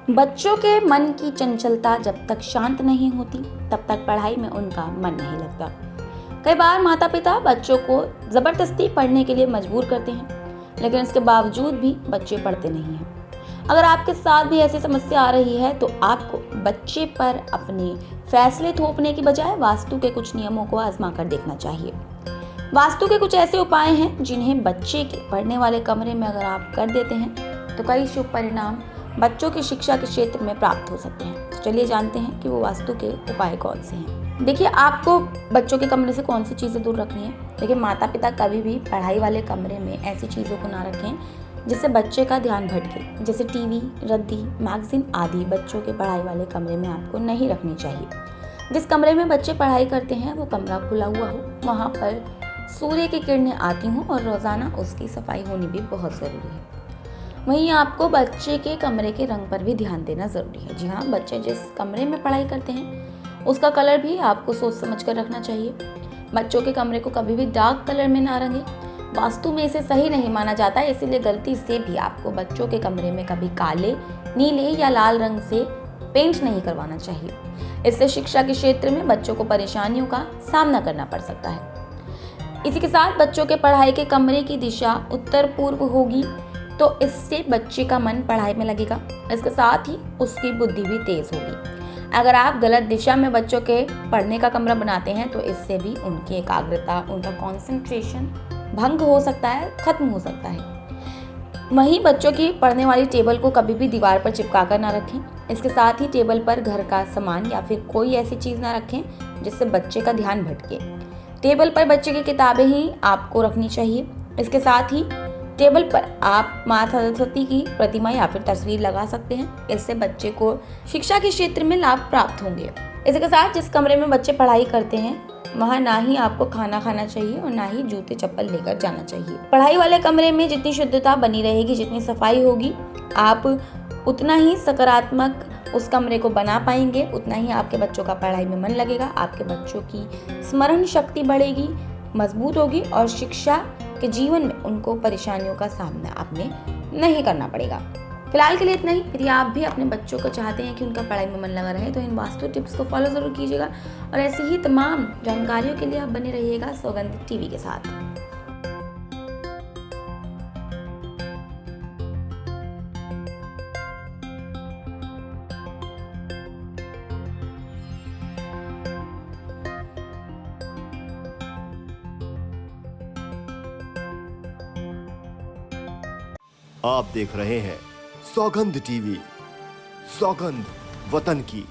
बच्चों के मन की चंचलता जब तक शांत नहीं होती तब तक पढ़ाई में उनका मन नहीं लगता। कई बार माता पिता बच्चों को जबरदस्ती पढ़ने के लिए मजबूर करते हैं, लेकिन इसके बावजूद भी बच्चे पढ़ते नहीं हैं। अगर आपके साथ भी ऐसी समस्या आ रही है तो आपको बच्चे पर अपने फैसले थोपने की बजाय वास्तु के कुछ नियमों को आजमा कर देखना चाहिए। वास्तु के कुछ ऐसे उपाय हैं जिन्हें बच्चे के पढ़ने वाले कमरे में अगर आप कर देते हैं तो कई शुभ परिणाम बच्चों की शिक्षा के क्षेत्र में प्राप्त हो सकते हैं। तो चलिए जानते हैं कि वो वास्तु के उपाय कौन से हैं। देखिए, आपको बच्चों के कमरे से कौन सी चीज़ें दूर रखनी है। देखिए, माता पिता कभी भी पढ़ाई वाले कमरे में ऐसी चीज़ों को ना रखें जिससे बच्चे का ध्यान भटके, जैसे टीवी, रद्दी, मैगजीन आदि बच्चों के पढ़ाई वाले कमरे में आपको नहीं रखनी चाहिए। जिस कमरे में बच्चे पढ़ाई करते हैं वो कमरा खुला हुआ हो, वहाँ पर सूर्य की किरणें आती हों और रोज़ाना उसकी सफाई होनी भी बहुत ज़रूरी है। वहीं आपको बच्चे के कमरे के रंग पर भी ध्यान देना ज़रूरी है। जी हाँ, बच्चे जिस कमरे में पढ़ाई करते हैं उसका कलर भी आपको सोच समझ कर रखना चाहिए। बच्चों के कमरे को कभी भी डार्क कलर में ना रंगें। वास्तु में इसे सही नहीं माना जाता, इसीलिए गलती से भी आपको बच्चों के कमरे में कभी काले, नीले या लाल रंग से पेंट नहीं करवाना चाहिए। इससे शिक्षा के क्षेत्र में बच्चों को परेशानियों का सामना करना पड़ सकता है। इसी के साथ बच्चों के पढ़ाई के कमरे की दिशा उत्तर पूर्व होगी तो इससे बच्चे का मन पढ़ाई में लगेगा। इसके साथ ही उसकी बुद्धि भी तेज होगी। अगर आप गलत दिशा में बच्चों के पढ़ने का कमरा बनाते हैं तो इससे भी उनकी एकाग्रता, उनका कंसंट्रेशन भंग हो सकता है, खत्म हो सकता है। वहीं बच्चों की पढ़ने वाली टेबल को कभी भी दीवार पर चिपका कर ना रखें। इसके साथ ही टेबल पर घर का सामान या फिर कोई ऐसी चीज़ ना रखें जिससे बच्चे का ध्यान भटके। टेबल पर बच्चे की किताबें ही आपको रखनी चाहिए। इसके साथ ही टेबल पर आप माँ सरस्वती की प्रतिमा या फिर तस्वीर लगा सकते हैं। इससे बच्चे को शिक्षा के क्षेत्र में लाभ प्राप्त होंगे। इसके साथ जिस कमरे में बच्चे पढ़ाई करते हैं वहाँ ना ही आपको खाना खाना चाहिए और ना ही जूते चप्पल लेकर जाना चाहिए। पढ़ाई वाले कमरे में जितनी शुद्धता बनी रहेगी, जितनी सफाई होगी, आप उतना ही सकारात्मक उस कमरे को बना पाएंगे, उतना ही आपके बच्चों का पढ़ाई में मन लगेगा, आपके बच्चों की स्मरण शक्ति बढ़ेगी, मजबूत होगी और शिक्षा के जीवन में उनको परेशानियों का सामना आपने नहीं करना पड़ेगा। फिलहाल के लिए इतना ही। यदि आप भी अपने बच्चों को चाहते हैं कि उनका पढ़ाई में मन लगा रहे तो इन वास्तु टिप्स को फॉलो जरूर कीजिएगा और ऐसी ही तमाम जानकारियों के लिए आप बने रहिएगा सौगंध टीवी के साथ। आप देख रहे हैं सौगंध टीवी, सौगंध वतन की।